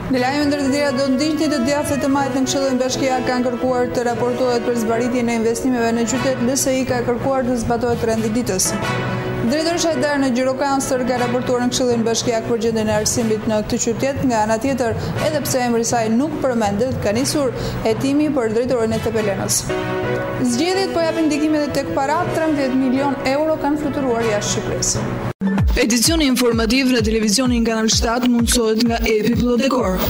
Në lajme ndër të tjera, do ndiqni të djathtë të majtë në Këshillin Bashkiak kanë kërkuar të raportohet për zbaritjen e investimeve në qytet. LSI ka kërkuar të zbatohet rendi ditës. Drejtori Shajdar në Gjirokastër ka raportuar në Këshillin Bashkiak për gjendjen e arsimit në këtë qytet. Nga ana tjetër, edhe pse emri i saj nuk përmendet, ka nisur hetimi për drejtorin e TPL-s. Zgjedhjet po japin ndikime edhe tek para. 13 milion euro kanë fluturuar jashtë Shqipërisë. Edicioni informativ në televizionin Kanal 7 mundësohet nga Epi Plot Dekor.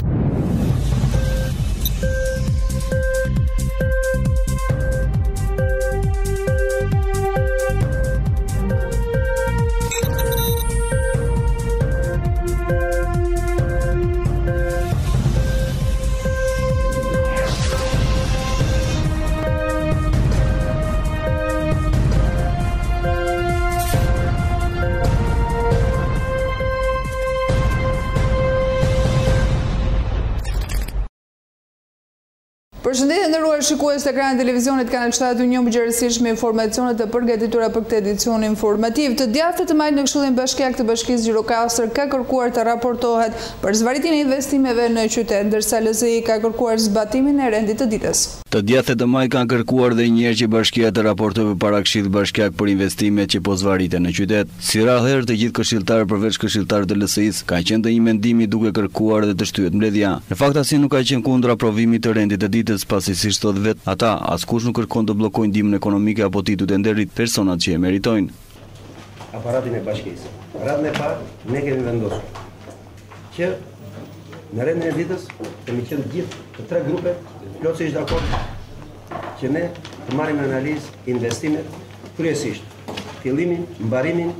Përshëndetje nderuar shikues të ekranit televizionit Kanal 7, unë jam përgjithësisht me informacionet të përgatitura për këtë edicion informativ. Të djathtë të majtë në Këshillin Bashkiak të Bashkisë Gjirokastër ka kërkuar të raportohet për zbaritjen e investimeve në qytet, ndërsa LSI ka kërkuar zbatimin e rendit të ditës. Të djathtë të majtë kanë kërkuar dhe një herë që Bashkia të raportojë përpara Këshillit Bashkiak për investimet që po zvariten në qytet. Si radhëherë të gjithë këshilltarët përveç këshilltarëve të LSI-s kanë qenë të një mendimi duke kërkuar dhe të shtyhet mbledhja. Në fakt asnjë nuk ka qenë kundër aprovimit të rendit të ditës, pasi si thot vet ata, askush nuk kërkon të bllokojnë ndihmën ekonomike apo titujt e nderit personat që e meritojnë. Aparatin e bashkisë. Radhën e parë ne kemi vendosur që në rendin e ditës kemi qenë gjithë të tre grupe plotësisht dakord që ne të marrim në analizë investimet, kryesisht fillimin, mbarimin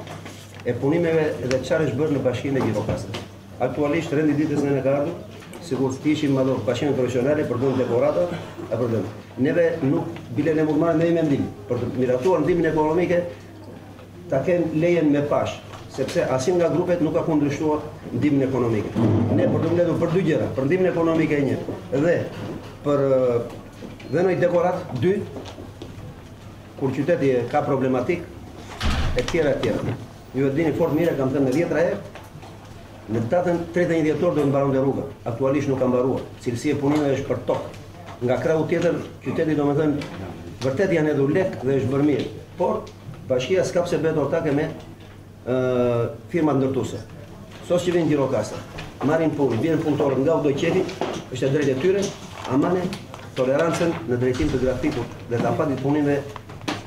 e punimeve dhe çfarë është bërë në Bashkinë e Gjirokastër. Aktualisht rendi i ditës ne ka ardhur sigur të ishim madho bashkime profesionale për dhënë dekorata apo dhënë. Neve nuk bile ne mund marrim me mendim për të miratuar ndihmën ekonomike ta kenë lejen me pash, sepse asnjë nga grupet nuk ka kundërshtuar ndihmën ekonomike. Ne për të mbledhur për dy gjëra, për ndihmën ekonomike e një dhe për dhënë dekorat dy kur qyteti ka problematik e tjera e tjera. Ju e dini fort mirë, kam thënë 10 herë. Në datën 31 dhjetor do të mbaronte rruga. Aktualisht nuk ka mbaruar. Cilësia e punimeve është për tokë. Nga krahu tjetër, qyteti domethënë vërtet janë hedhur lek dhe është bërë mirë. Por bashkia s'ka pse bëhet ortake me firmat ndërtuese. Sos që vjen Gjirokastër, marrin punë, vjen punëtorë nga çdo qefi, është e drejtë e tyre, amane tolerancën në drejtim të grafikut dhe të afatit punimeve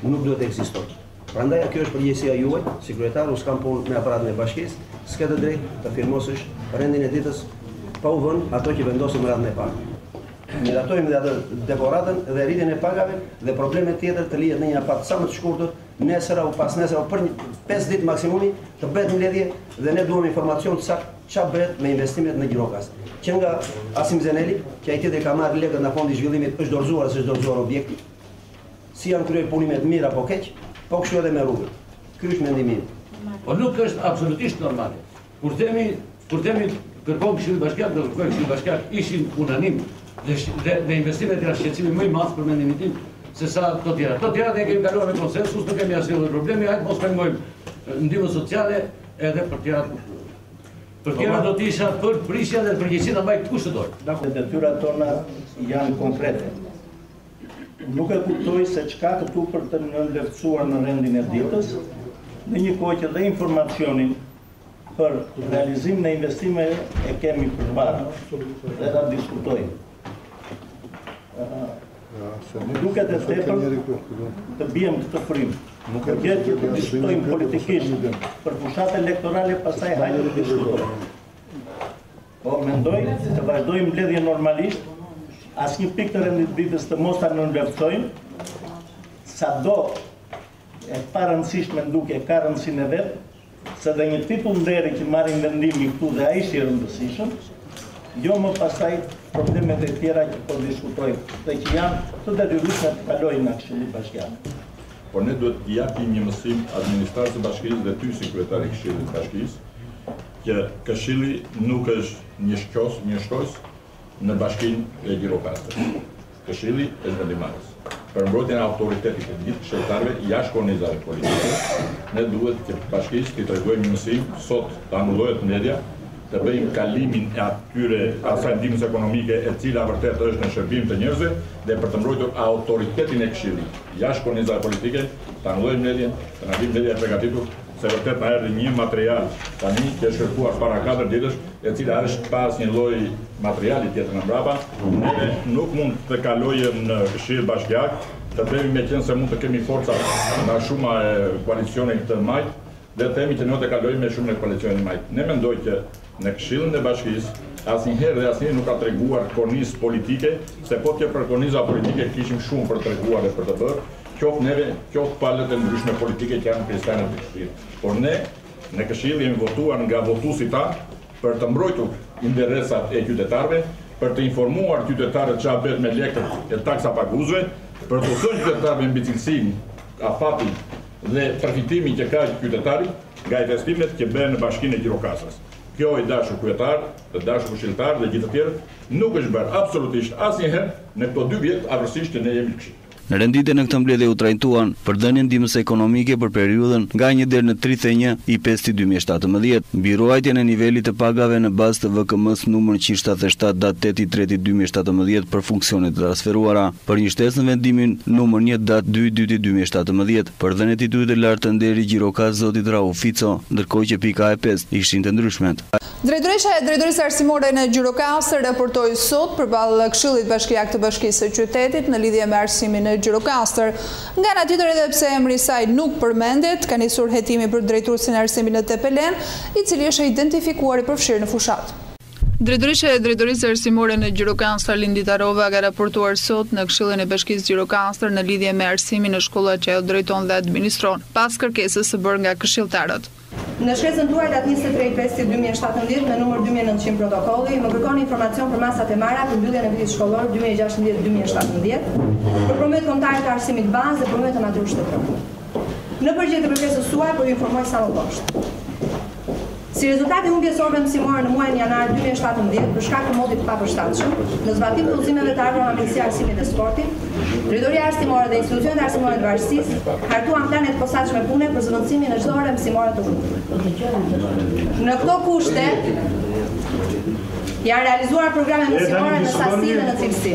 nuk duhet të ekzistojë. Prandaj kjo është përgjegjësia juaj, si kryetar, u s'kam punë me aparatin e bashkisë, s'ke të drejtë të firmosësh rendin e ditës pa u vënë ato që vendosim radhën e parë. Miratojmë dhe atë dekoratën dhe rritjen e pagave dhe probleme tjetër të lihet në një afat sa më të shkurtër, nesër apo pas nesër apo për 5 ditë maksimumi të bëhet mbledhje dhe ne duam informacion saktë çfarë bëhet me investimet në Gjirokastër. Që nga Asim Zeneli, që ai tjetër ka marrë lekët nga fondi i zhvillimit, është dorëzuar se është dorëzuar objekti. Si janë kryer punimet mirë apo keq, po kështu edhe me rrugën. Ky është mendimi im. Po nuk është absolutisht normale. Kur themi kërkon Këshilli Bashkiak, do kërkoj Këshilli Bashkiak ishin unanim dhe investimet janë shqetësimi më i madh për mendimin tim se sa të tjera. Të tjera ne kemi kaluar me konsensus, nuk kemi asnjë problemi, hajde mos pengojmë ndihmën sociale edhe për tjera. Për tjera do të isha për prishja dhe përgjegjësinë ta mbaj kush të dorë. Detyrat tona janë konkrete. Nuk e kuptoj se çka këtu për të nënleftësuar në rendin e ditës, në një kohë që dhe informacionin për realizim në investime e kemi përballë dhe ta diskutojmë. Duket e tepër të bijem këtë frymë. Nuk e vjen që të diskutojmë politikisht për fushat elektorale, pastaj hajde të diskutojmë. Po mendoj të vazhdojmë mbledhjen normalisht. Asnjë pikë të rendit ditës të mos ta nënleftësojmë, sado e parëndësishme nduke ka rëndësinë e vet, se dhe një titull nderi që marrin vendimi këtu dhe ai është i rëndësishëm, jo më pastaj problemet e tjera që po diskutojmë dhe që janë të detyrueshme të kalojnë nga Këshilli Bashkiak. Por ne duhet t'i japim një mësim administratës së bashkisë dhe ty si kryetari i Këshillit të Bashkisë, që Këshilli nuk është një shkos në Bashkinë e Gjirokastër. Këshilli është vendimarrës. Për mbrojtjen e autoritetit të gjithë këshilltarëve jashtë organizave politike, ne duhet që bashkisë t'i tregojmë një mësim sot të anullohet media të bëjmë kalimin e atyre asaj ndihmës ekonomike e cila vërtet është në shërbim të njerëzve dhe për të mbrojtur autoritetin e Këshillit jashtë kornizave politike, ta ngllojmë ndjenjën, të na vijë ndjenja e përgatitur se vërtet na erdhi një material tani që është kërkuar para 4 ditësh, e cila është pas një lloj materiali tjetër në mbrapa, ne nuk mund të kalojmë në Këshill Bashkiak, të themi me qenë se mund të kemi forca nga shuma e koalicionit të majt, dhe themi që ne të kalojmë me shumën e koalicionit të majt. Ne mendoj që në Këshillin e Bashkisë asnjëherë dhe asnjëherë nuk ka treguar kornizë politike, se po të për korniza politike kishim shumë për treguar dhe për të bërë, qoftë neve, qoftë palët e ndryshme politike që janë pjesëtarë të Këshillit. Por ne në Këshill jemi votuar nga votuesit tanë për të mbrojtur interesat e qytetarëve, për të informuar qytetarët çfarë bëhet me lekët e taksa paguesve, për të thënë qytetarëve mbi cilësinë, afatin dhe përfitimin që ka qytetari nga investimet që bëhen në Bashkinë e Gjirokastës. Kjo i dashur kryetar, të dashur këshilltar dhe gjithë të tjerë nuk është bërë absolutisht asnjëherë në këto 2 vjet afërsisht që ne jemi në Këshill. Në renditjen e këtë mbledhje u trajtuan për dhënien ndihmës ekonomike për periudhën nga 1 deri në 31/5/2017, mbi ruajtjen e nivelit të pagave në bazë të VKM-s numër 177 datë 8/3/2017 për funksionet transferuara, për një shtesë në vendimin numër 1 datë 2/2/2017 për dhënien e titullit të lartë të nderit Gjirokastës zotit Rauf Fico, ndërkohë që pika e 5 ishin të ndryshmet. Drejtoresha e Drejtorisë Arsimore në Gjirokastër raportoi sot përballë Këshillit Bashkiak të Bashkisë së Qytetit në lidhje me arsimin në Gjirokastër. Nga ana tjetër, edhe pse emri i saj nuk përmendet, ka nisur hetimi për drejtuesin e arsimit në Tepelen, i cili është identifikuar i përfshirë në fushat. Drejtoresha e Drejtorisë Arsimore në Gjirokastër Lindi Tarova ka raportuar sot në Këshillin e Bashkisë Gjirokastër në lidhje me arsimin në shkollat që ajo drejton dhe administron, pas kërkesës së bërë nga këshilltarët. Në shkresën tuaj datë 23/5/2017 me numër 2900 protokolli, më kërkoni informacion për masat e marra për mbylljen e vitit shkollor 2016-2017, për promët kombëtare të arsimit bazë dhe promët amatur shtetëror. Në përgjigje të kërkesës suaj, po ju informoj sa më poshtë. Si rezultati humbjes orëve mësimore në muajin janar 2017 për shkak të modit të papërshtatshëm, në zbatim të udhëzimeve të ardhura nga Ministria e Arsimit dhe Sportit, Drejtoria Arsimore dhe institucionet arsimore të Bashkisë hartuan planet posaçme pune për zëvendësimin në çdo orë mësimore të grupit. Në këto kushte janë realizuar programe mësimore në sasi dhe në cilësi.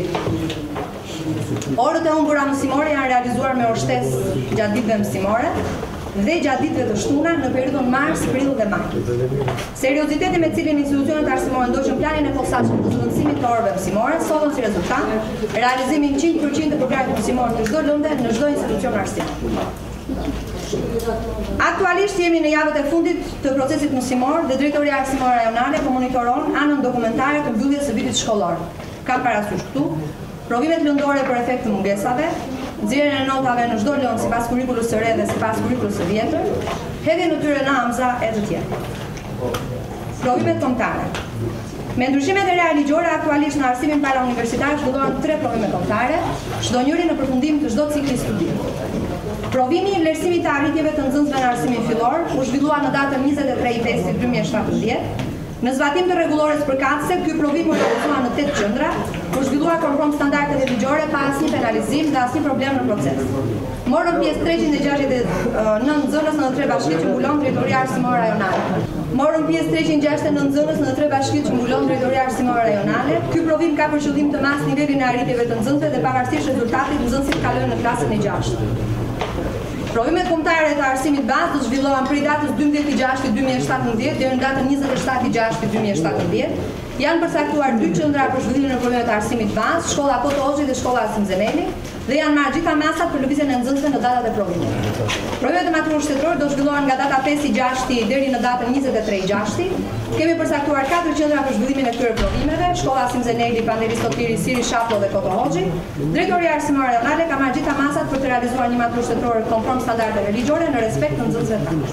Orët e humbura mësimore janë realizuar me orështesë gjatë ditëve mësimore dhe gjatë ditëve të shtuna në periudhën mars, prill dhe maj. Serioziteti me cilin institucionet arsimore ndoqën planin e posaçëm të zëvendësimit të orëve mësimore solën si rezultat realizimin 100% të programit mësimor në çdo lëndë në çdo institucion arsimi. Aktualisht jemi në javët e fundit të procesit mësimor dhe Drejtoria Arsimore Rajonale komunikoron anën dokumentare të mbylljes së vitit shkollor. Kam parasysh këtu provimet lëndore për efekt të mungesave, nxjerrjen e notave në çdo lëndë sipas kurrikulës së re dhe sipas kurrikulës së vjetër, hedhjen e tyre në amza e të tjerë. Provimet kombëtare. Me ndryshimet e reja ligjore, aktualisht në arsimin para universitar zhvillohen 3 provime kombëtare, çdo njëri në përfundim të çdo cikli studimi. Provimi i vlerësimit të arritjeve të nxënësve në arsimin fillor u zhvillua në datën 23/5/2017. Në zbatim të rregullores përkatëse, ky provim u realizua në 8 qendra, u zhvillua konform standardeve ligjore pa asnjë penalizim dhe asnjë problem në proces. Morën pjesë 369 nxënës në 3 bashkitë që mbulon Drejtoria Arsimore Rajonale. Morën pjesë 369 nxënës në 3 bashkitë që mbulon Drejtoria Arsimore Rajonale. Ky provim ka për qëllim të mas nivelin e arritjeve të nxënësve dhe pavarësisht rezultatit nxënësit kalojnë në klasën e 6. Provimet kombëtare të arsimit bazë do zhvillohen prej datës 12/6/2017 deri në datën 27/6/2017. Janë përcaktuar 2 qendra për zhvillimin e provimeve të arsimit bazë, shkolla Koto Hoxhi dhe shkolla Asim Zeneli, dhe janë marrë gjitha masat për lëvizjen e nxënësve në datat e provimeve. Provimet e maturës shtetërore do zhvillohen nga data 5/6 deri në datën 23/6. Kemi përcaktuar 4 qendra për zhvillimin e këtyre provimeve, shkolla Asim Zeneli, Pandeli Sotiri, Siri Shaplo dhe Koto Hoxhi. Drejtoria Arsimore Rajonale ka marrë gjitha masat për të realizuar një maturë shtetërore konform standardeve ligjore në respekt të nxënësve tanë.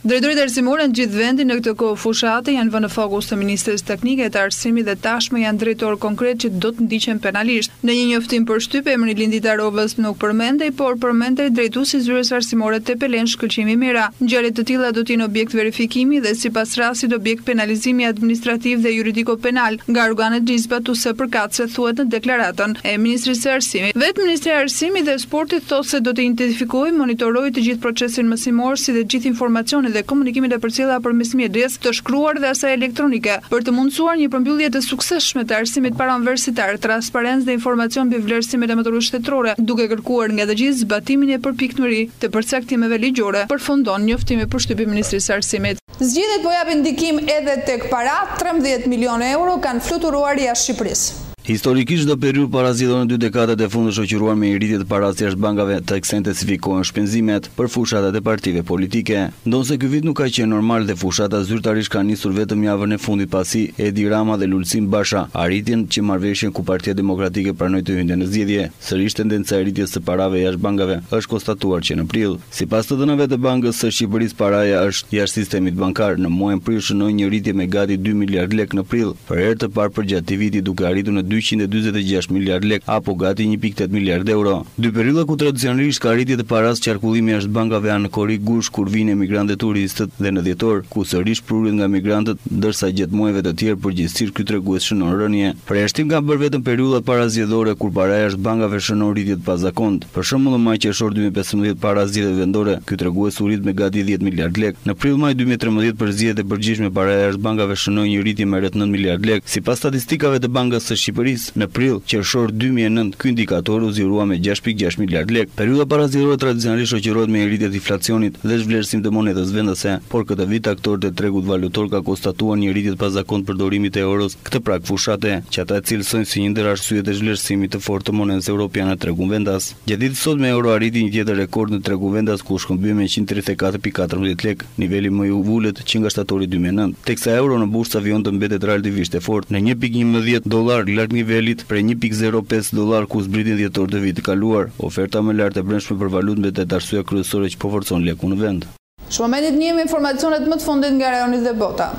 Drejtoritë arsimore në gjithë vendin në këtë kohë fushate janë vënë në fokus të Ministrisë Teknike të Arsimit dhe tashmë janë drejtor konkret që do të ndiqen penalisht. Në një njoftim për shtyp, emri Lindi Tarovës nuk përmendej, por përmendej drejtuesi i zyrës arsimore Tepelen Shkëlqimi Mira. Ngjarje të tilla do të jenë objekt verifikimi dhe sipas rastit objekt penalizimi kriminalizimi administrativ dhe juridiko-penal nga organet gjizbatuese përkatëse thuhet në deklaratën e Ministrisë së Arsimit. Vetë Ministria e Arsimit dhe Sportit thotë se do të intensifikojë, monitorojë të gjithë procesin mësimor si dhe gjithë informacionet dhe komunikimet e përcjella përmes mjedis të shkruar dhe asaj elektronike për të mundësuar një përmbyllje të suksesshme të arsimit parauniversitar, transparencë dhe informacion mbi vlerësimet e metodës shtetërore, duke kërkuar nga të gjithë zbatimin e përpiknuari të përcaktimeve ligjore, përfundon njoftimi për shtypin e Ministrisë së Arsimit. Zgjedhjet po japin ndikim edhe tek para, 13 milionë euro kanë fluturuar jashtë Shqipërisë. Historikisht do periudhë parazgjedhore në 2 dekadat e fundit shoqëruar me rritje të parave jashtë bankave të intensifikohen shpenzimet për fushatat e partive politike. Ndonse ky vit nuk ka qenë normal dhe fushata zyrtarisht ka nisur vetëm javën e fundit pasi Edi Rama dhe Lulzim Basha arritjen që marrëveshjen ku Partia Demokratike pranoi të hyjë në zgjedhje. Sërish tendenca e rritjes së parave jashtë bankave është konstatuar që në prill. Sipas të dhënave të Bankës së Shqipërisë, paraja është jashtë sistemit bankar. Në muajin prill shënoi një rritje me gati 2 miliard lekë në prill, për herë të parë përgjatë këtij viti duke arritur në 246 miliard lek apo gati 1.8 miliard euro. Dy periudha ku tradicionalisht ka rritje të paras qarkullimi jashtë bankave janë në korrik gush kur vinë emigrantët turistët dhe në dhjetor ku sërish prurjet nga migrantët, ndërsa gjatë muajve të tjerë përgjithsisht ky tregues shënon rënje. Përjashtim ka bërë vetëm periudhat parazgjedhore kur paraja jashtë bankave shënon rritje të pazakontë. Për shembull në maj qershor 2015 para zgjedhjeve vendore, ky tregues u rrit me gati 10 miliard lek. Në prill maj 2013 për zgjedhjet e përgjithshme paraja jashtë bankave shënoi një rritje me rreth 9 miliard lek. Sipas statistikave të Bankës së Shqipërisë, në prill qershor 2009 ky indikator u zgjerua me 6.6 miliard lek. Periudha parazgjedhore tradicionalisht shoqërohet me rritje të inflacionit dhe zhvlerësim të monedhës vendase, por këtë vit aktorët e tregut valutor ka konstatuar një rritje të pazakontë përdorimit të euros, këtë prag fushate, që ata cilësojnë si një ndër arsyet e zhvlerësimit të fortë të monedhës europiane në tregun vendas. Gjatë ditës sot me euro arriti një tjetër rekord në tregun vendas ku shkëmbye me 134.14 lek, niveli më i ulët që nga shtatori 2009, teksa euro në bursë avion të mbetet relativisht e fortë në 1.11 dollar larg nivelit prej 1.05 dollar ku zbriti dhjetor të vitit kaluar. Oferta më lartë e brendshme për valutë mbetet arsyeja kryesore që po forcon lekun në vend. Në momentin njëmi informacionet më të fundit nga rajoni dhe bota.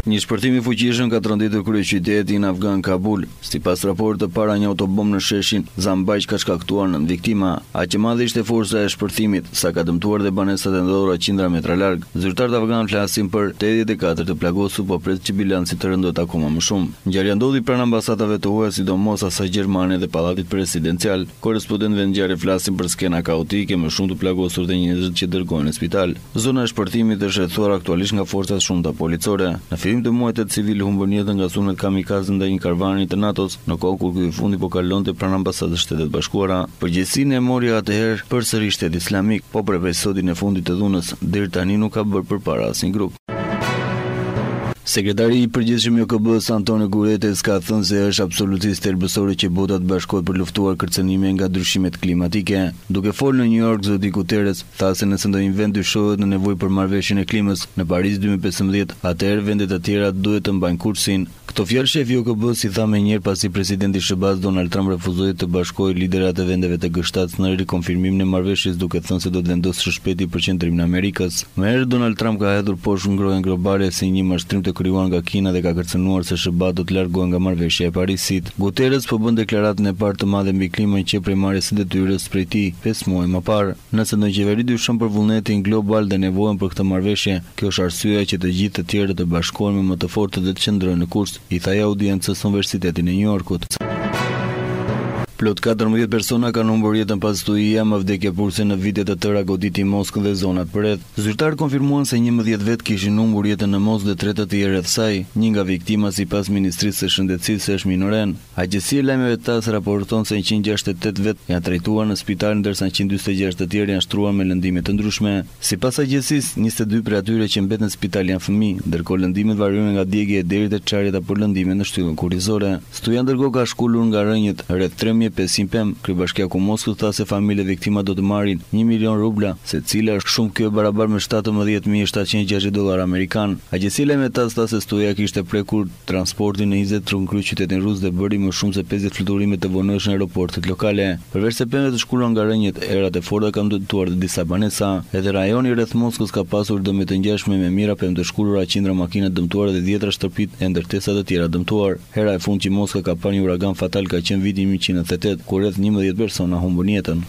Një shpërthim i fuqishëm ka tronditur kryeqytetin afgan Kabul. Sipas raportit të para, një autobom në sheshin Zambaj ka shkaktuar 9 viktima. Aq e madhe ishte forca e shpërthimit, sa ka dëmtuar dhe banesat e ndodhura qindra metra larg. Zyrtarët afgan flasin për 84 të plagosur, po pret që bilanci të rëndohet akoma më shumë. Ngjarja ndodhi pranë ambasadave të huaja, sidomos asaj gjermane dhe pallatit presidencial. Korrespondentëve në ngjarje flasin për skena kaotike, më shumë të plagosur dhe njerëz që dërgohen në spital. Zona e shpërthimit është rrethuar aktualisht nga forcat shumta policore. Në fillim të muajit të civil humbën jetën nga sulmet kamikaze ndaj një karvani të NATO-s, në kohë kur ky i fundi po kalonte pranë ambasadës së Shtetit Bashkuara. Përgjegjësinë e mori atëherë përsëri Shteti Islamik, po për episodin e fundit të dhunës, deri tani nuk ka bërë përpara asnjë grup. Sekretari i përgjithshëm i OKB-s Antonio Guterres ka thënë se është absolutisht thelbësore që bota të bashkohet për luftuar kërcënime nga ndryshimet klimatike. Duke folur në New York, zoti Guterres tha se nëse ndonjë vend dyshohet në nevojë për marrëveshjen e klimës në Paris 2015, atëherë vendet e tjera duhet të mbajnë kursin. Këto fjalë shefi i OKB-s i tha më njëherë pasi presidenti i SBA-s Donald Trump refuzoi të bashkojë liderat e vendeve të G7 në rikonfirmimin e marrëveshjes, duke thënë se do të vendosë shpejt përqendrimin e Amerikës. Më herët Donald Trump ka hedhur poshtë ngrohen globale si një mashtrim të krijuar nga Kina dhe ka kërcënuar se SBA do të largohet nga marrëveshja e Parisit. Guterres po bën deklaratën e parë të madhe mbi klimën që prej marrjes së detyrës prej tij 5 muaj më parë. Nëse ndonjë qeveri dyshon për vullnetin global dhe nevojën për këtë marrëveshje, kjo është arsyeja që të gjithë të tjerët të bashkohen me më të fortë dhe të qëndrojnë në kurs, i tha audiencës së Universitetit në New Yorkut. Plot 14 persona kanë humbur jetën pas tujia më vdekje purse në vitet të tëra goditi Moskën dhe zonat përreth. Zyrtarët konfirmuan se 11 vet kishin humbur jetën në Moskë dhe 3 të tjerë rreth saj. Një nga viktimat sipas Ministrisë së Shëndetësisë është minoren. Agjencia e lajmeve TASS raporton se 168 vet janë trajtuar në spital, ndërsa 146 të tjerë janë shtruar me lëndime të ndryshme. Sipas agjencisë, 22 prej atyre që mbeten në spital janë fëmijë, ndërkohë lëndimet variojnë nga djegje deri te çarjet apo lëndime në shtyllën kurrizore. Studia ndërkohë ka shkulur nga rënjët rreth 3500 pemë. Kryebashkiaku Moskës tha se familjet e viktimat do të marrin 1 milion rubla, secila është shumë, kjo barabar me $17.760 amerikan. Agjencia e lajmeve TASS tha se studia kishte prekur transportin në 20 rrugë kryeqytetin rus dhe bëri më shumë se 50 fluturime të vonshme në aeroportet lokale. Përveç se pemëve të shkuluara nga rënjët, erat e forta kanë dëmtuar dhe disa banesa. Edhe rajoni rreth Moskës ka pasur dëme të ngjashme me mijëra pemë të shkulura, qindra makina dëmtuara dhe dhjetra shtëpitë e ndërtesa të tjera dëmtuar. Hera e fundit që Moska ka parë një uragan fatal ka qenë viti 1998, kur rreth 11 persona humbën jetën.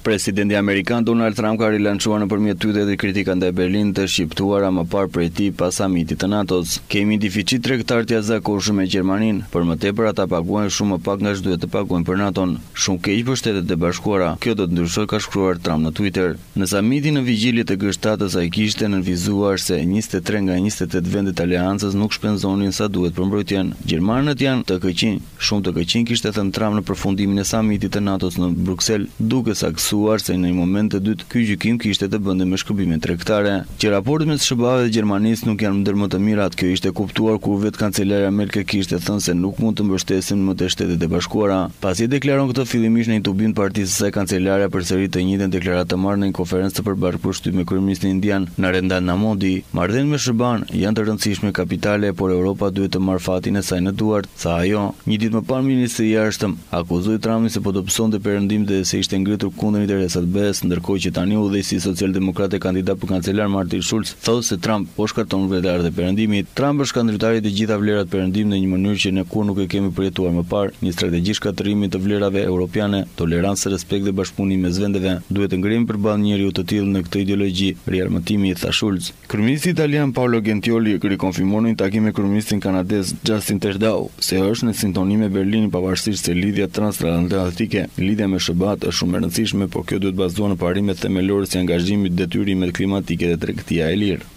Presidenti amerikan Donald Trump ka rilançuar nëpërmjet Twitterit kritika ndaj Berlinit të shqiptuara më parë prej tij pas samitit të NATO-s. Kemi deficit tregtar të jashtëzakonshëm me Gjermaninë, por më tepër ata paguajnë shumë më pak nga ç'duhet të paguajnë për NATO-n. Shumë keq për Shtetet e Bashkuara. Kjo do të ndryshojë, ka shkruar Trump në Twitter. Në samitin në vigjilje të G7-s ai kishte nënvizuar se 23 nga 28 vendet e aleancës nuk shpenzonin sa duhet për mbrojtjen. Gjermanët janë të këqij, shumë të këqij, kishte thënë Trump në përfundimin e samitit të NATO-s në Bruksel, duke saksuar se në një moment të dytë ky gjykim kishte të bënte me shkëmbime tregtare. Që raportet mes SBA-ve dhe Gjermanisë nuk janë ndër më të mirat, kjo ishte kuptuar kur vetë kancelarja Merkel kishte thënë se nuk mund të mbështesin më të Shtetet e Bashkuara. Pasi deklaron këtë fillimisht në një tubim të partisë së saj, kancelarja përsëri të njëjtën deklaratë të marrë në një konferencë të përbashkët për shtyp me kryeministin indian Narendra Modi. Marrëdhëniet me SBA-n janë të rëndësishme kapitale, por Europa duhet të marrë fatin e saj në duart, tha ajo. Një ditë më parë ministri i jashtëm akuzoi Trumpin se po do pësonte perëndim dhe se ishte ngritur kundër interesat BE-s, ndërkohë që tani udhëheqësi socialdemokratë kandidat për kancelar Martin Schulz thotë se Trump po shkarton vlerët e perëndimit. Trump është kundërtari i të gjitha vlerat perëndim në një mënyrë që ne kur nuk e kemi përjetuar më parë, një strategji shkatërrimi të vlerave europiane, tolerancë, respekt dhe bashkëpunim mes vendeve. Duhet të ngrihemi përballë njeriu të tillë në këtë ideologji, riarmëtimi, tha Schulz. Kryeministi italian Paolo Gentiloni rikonfirmoi në një takim me kryeministin kanadez Justin Trudeau se është në sintoni me Berlinin pavarësisht se lidhja transatlantike, lidhja me SBA-t është shumë e rëndësishme, por kjo duhet bazohet në parimet themelore si angazhimi, detyrimet klimatike dhe tregtia e lirë.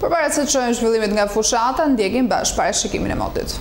Përpara se të shohim zhvillimet nga fushata, ndjekim bashkë parashikimin e motit.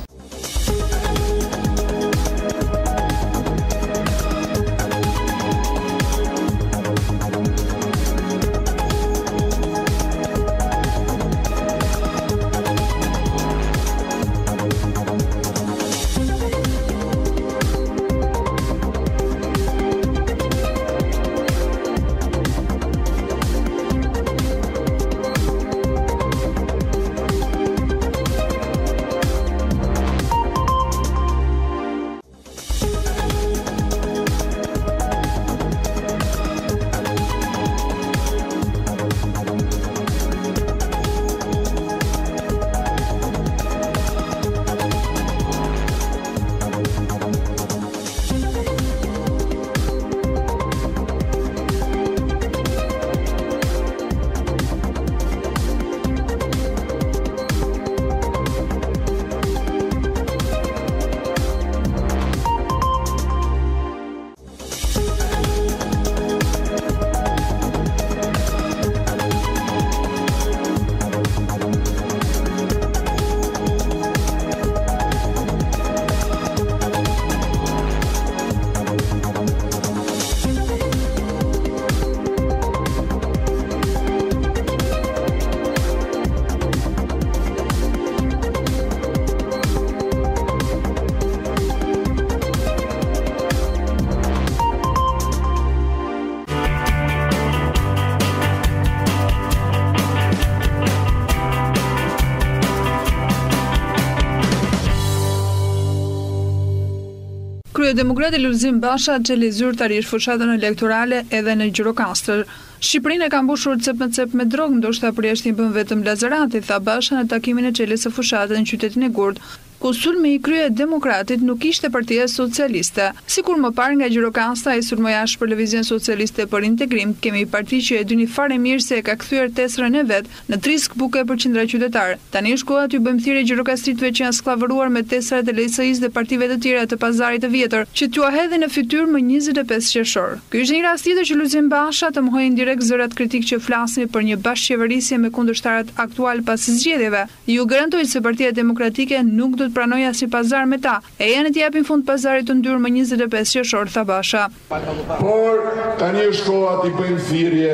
Kryedemokrati Lulzim Basha xheli zyrtarisht fushatën elektorale edhe në Gjirokastër. Shqipërinë e ka mbushur cep me drogë, ndoshta përjashtë i bën vetëm Lazarati, tha Basha në takimin e xhelit së fushatës në qytetin e Gurdë, ku sulmi i Kryedemokratit nuk ishte Partia Socialiste. Sikur më parë nga Gjirokastra, ai sulmoi jashtë për Lëvizjen Socialiste për Integrim, kemi parti që e dyni fare mirë se e ka kthyer tesrën e vet në trisk buke për qindra qytetar. Tani është koha t'ju bëjmë thirrje gjirokastritëve që janë skllavëruar me tesrat e LSI-s dhe partive të tjera të pazarit të vjetër, që t'u hedhin në fytyrë më 25 qershor. Ky është një rast tjetër që Lulzim Basha të mohoi indirekt zërat kritik që flasin për një bashkëqeverisje me kundërshtarat aktual pas zgjedhjeve. Ju garantoj se Partia Demokratike nuk do të pranojë asnjë pazar me ta, e janë të japin fund pazarit të ndyrë më 25 qershor, tha Basha. Por tani është koha t'i bëjmë thirrje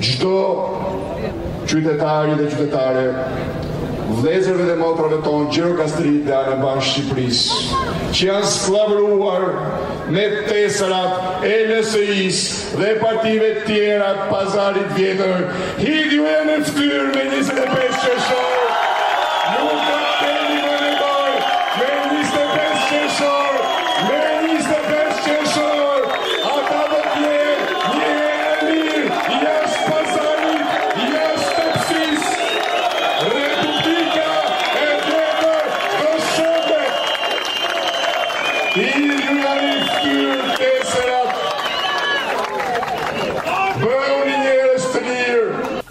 çdo qytetari dhe qytetare, vëllezërve dhe motrave tonë gjirokastrit dhe anëban Shqipërisë, që janë skllavëruar me tesrat e LSI-s dhe partive tjera të pazarit vjetër. Hidhju e në fytyrë me 25 qershor. Nuk ka teni më negoj me 25 qershor. Me 25 qershor. Ata do t'jenë një e mirë jashtë pazarit, jashtë tepsisë. Republika e tjetër të shëndet.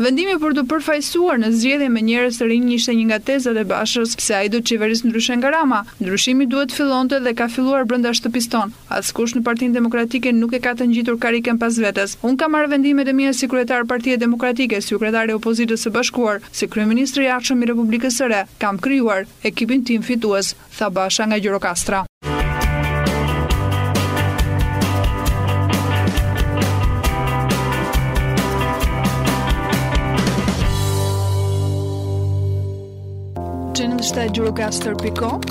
Vendimi për të përfaqësuar në zgjedhje me njerëz të rinj ishte një nga tezat e Bashës, se ai do të qeverisë ndryshe nga Rama. Ndryshimi duhet fillonte dhe ka filluar brenda shtëpisë tonë. Askush në Partinë Demokratike nuk e ka të ngjitur karikën pas vetes. Unë kam marrë vendimet e mia si kryetar Partie Demokratike, si kryetari i opozitës së bashkuar, si kryeministri i jashtëm i Republikës së Re. Kam krijuar ekipin tim fitues, tha Basha nga Gjirokastra. Gjirokastër.com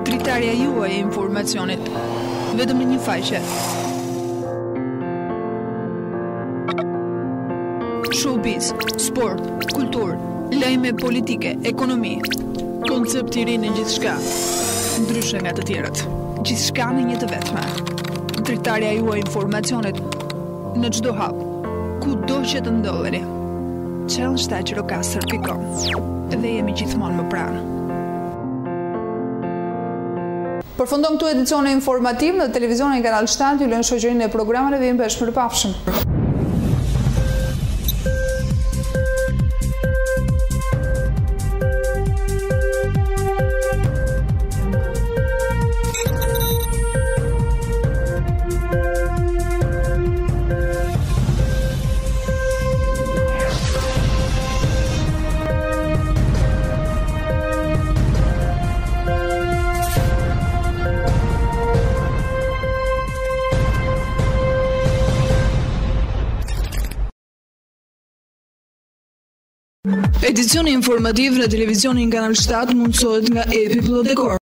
Dritarja juaj e informacionit, vetëm në një faqe. Showbiz, sport, kultur, lajme politike, ekonomi, koncept i ri në gjithçka, ndryshe nga të tjerët. Gjithçka në një të vetme. Dritarja juaj e informacionit në çdo hap, kudo që të ndodheni. Gjirokastër.com dhe jemi gjithmonë më pranë. Përfundon këtu edicioni informativ në televizionin Kanal 7, ju lënë shoqërinë e programeve dhe jemi bashkë. Edicioni informativ në televizionin Kanal 7 mundësohet nga Epi Plot Dekor.